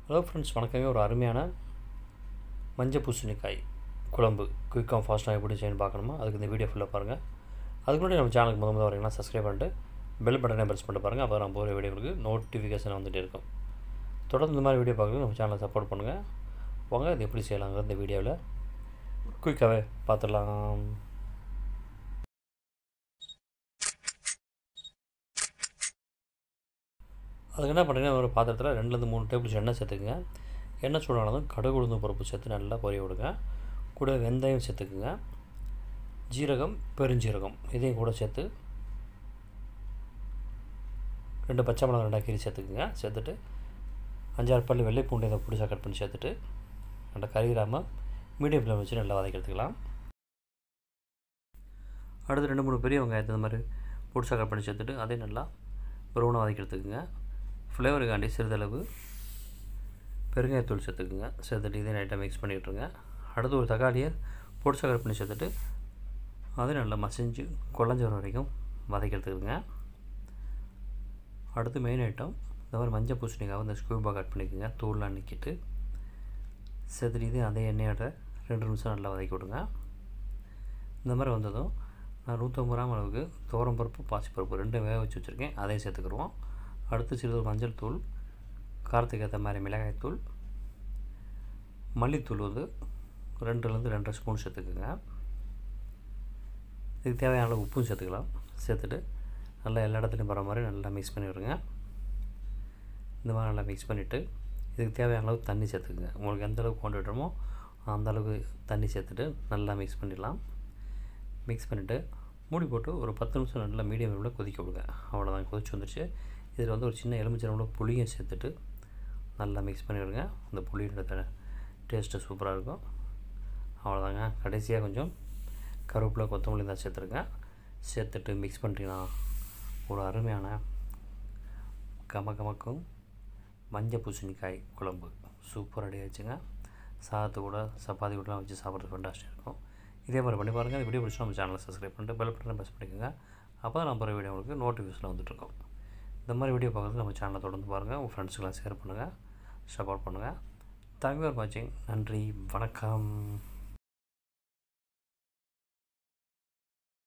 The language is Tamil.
ஹலோ ஃப்ரெண்ட்ஸ், வணக்கங்க. ஒரு அருமையான மஞ்சள் பூசணிக்காய் குழம்பு குயிக்காக ஃபாஸ்ட்டாக எப்படி செய்யணும்னு பார்க்கணுமா? அதுக்கு இந்த வீடியோ ஃபுல்லாக பாருங்கள். அதுக்கு முன்னாடி நம்ம சேனலுக்கு முதல்ல வரீங்கன்னா சப்ஸ்கிரைப் பண்ணிட்டு பெல் பட்டனை ப்ரெஸ் பண்ணிட்டு பாருங்கள். அப்போ நம்ம போகிற வீடியோங்களுக்கு நோட்டிஃபிகேஷன் வந்துகிட்டே இருக்கும். தொடர்ந்து இந்த மாதிரி வீடியோ பார்க்குறது நம்ம சேனலை சப்போர்ட் பண்ணுங்கள். வாங்க இது எப்படி செய்யலாங்கிற இந்த வீடியோவில் குயிக்காகவே பார்த்துடலாம். அதுக்கு என்ன பண்ணுறீங்கன்னா, ஒரு பாத்திரத்தில் 2-3 டேபிள் ஸ்பூன் எண்ணெய் சேர்த்துக்குங்க. எண்ணெய் சூடானதும் கடுகு உளுந்து பருப்பு சேர்த்து நல்லா பொரிய விடுங்க. கூட வெந்தயம் சேர்த்துக்குங்க. ஜீரகம், பெருஞ்சீரகம் இதையும் கூட சேர்த்து 2 பச்சை மிளகாய் 2 கீரி சேர்த்துக்குங்க. சேர்த்துட்டு 5-6 பல்லு வெள்ளை பூண்டு இதை பிடிச்சா கட் பண்ணி சேர்த்துட்டு நல்லா கறிகிராமல் மீடியம் ஃப்ளேம் வச்சு நல்லா வதக்கி எடுத்துக்கலாம். அடுத்து 2-3 பெரிய வெங்காயத்தை இந்த மாதிரி பிடிச்சா கட் பண்ணி சேர்த்துட்டு அதையும் நல்லா ப்ரௌனாக வதக்கி எடுத்துக்குங்க. ஃப்ளேவருக்காண்டி சிறிதளவு பெருங்காயத்தூள் சேர்த்துக்குங்க. சேர்த்துட்டு இதே நைட்டாக மிக்ஸ் பண்ணிவிட்டுருங்க. அடுத்து ஒரு தக்காளியை பொடிசா கட் பண்ணி சேர்த்துட்டு அதை நல்லா மசிஞ்சு குழஞ்சி வர வரைக்கும் வதக்கி எடுத்துக்குங்க. அடுத்து மெயின் ஐட்டம் இந்த மாதிரி மஞ்சள் பூசணிக்காக இந்த ஸ்கூபாக கட் பண்ணிக்கோங்க. தூள்லாம் நிற்கிட்டு சேர்த்துட்டு இதே அதே எண்ணெயோட 2 நிமிஷம் நல்லா வதக்கி விடுங்க. இந்த மாதிரி வந்ததும் நான் 150 கிராம் அளவுக்கு துவரம்பருப்பு, பாசிப்பருப்பு 2 வேக வச்சு வச்சுருக்கேன். அதையும் சேர்த்துக்குருவோம். அடுத்து சிறிது மஞ்சள் தூள், காரத்துக்கு ஏற்ற மாதிரி மிளகாய்த்தூள், மல்லித்தூள் வந்து 2லேருந்து 2.5 ஸ்பூன் சேர்த்துக்குங்க. இதுக்கு தேவையான அளவு உப்பும் சேர்த்துக்கலாம். சேர்த்துட்டு நல்லா எல்லா இடத்துலையும் வர மாதிரி நல்லா மிக்ஸ் பண்ணி விடுங்க. இந்த மாதிரி நல்லா மிக்ஸ் பண்ணிவிட்டு இதுக்கு தேவையான அளவு தண்ணி சேர்த்துக்குங்க. உங்களுக்கு எந்த அளவுக்கு கொண்டு விடுறோமோ அந்த அளவுக்கு தண்ணி சேர்த்துட்டு நல்லா மிக்ஸ் பண்ணிடலாம். மிக்ஸ் பண்ணிவிட்டு மூடி போட்டு ஒரு 10 நிமிஷம் நல்லா மீடியம் ஃப்ளேமில் கொதிக்க விடுங்க. அவ்வளோதான், கொதிச்சு வந்துடுச்சு. இதில் வந்து ஒரு சின்ன எலுமிச்சம்பழம் புளியும் சேர்த்துட்டு நல்லா மிக்ஸ் பண்ணிவிடுங்க. அந்த புளியோட டேஸ்ட்டு சூப்பராக இருக்கும். அவ்வளோதாங்க. கடைசியாக கொஞ்சம் கருவேப்பிலை, கொத்தமல்லி தான் சேர்த்துருங்க. சேர்த்துட்டு மிக்ஸ் பண்ணிட்டீங்கன்னா ஒரு அருமையான கமக்கும் மஞ்சள் பூசணிக்காய் குழம்பு சூப்பர் ரெடி ஆகிடுச்சுங்க. சாதத்து கூட சப்பாத்தி கூடலாம் வச்சு சாப்பிட்றது ஃபண்டாஸ்டிக் இருக்கும். இதே மாதிரி பண்ணி பாருங்கள். இந்த வீடியோ பிடிச்சி நம்ம சேனலை சப்ஸ்கிரைப் பண்ணிட்டு பெல் பட்டனை ப்ரெஸ் பண்ணிக்கோங்க. அப்போ தான் நம்ம வீடியோ உங்களுக்கு நோட்டிஃபிகேஷன் வந்துட்டுருக்கோம். இந்த மாதிரி வீடியோ பார்க்குறது நம்ம சேனலை தொடர்ந்து பாருங்கள். உங்கள் ஃப்ரெண்ட்ஸுக்கெல்லாம் ஷேர் பண்ணுங்கள், சப்போர்ட் பண்ணுங்கள். தேங்க்யூ ஃபார் வாட்சிங். நன்றி, வணக்கம்.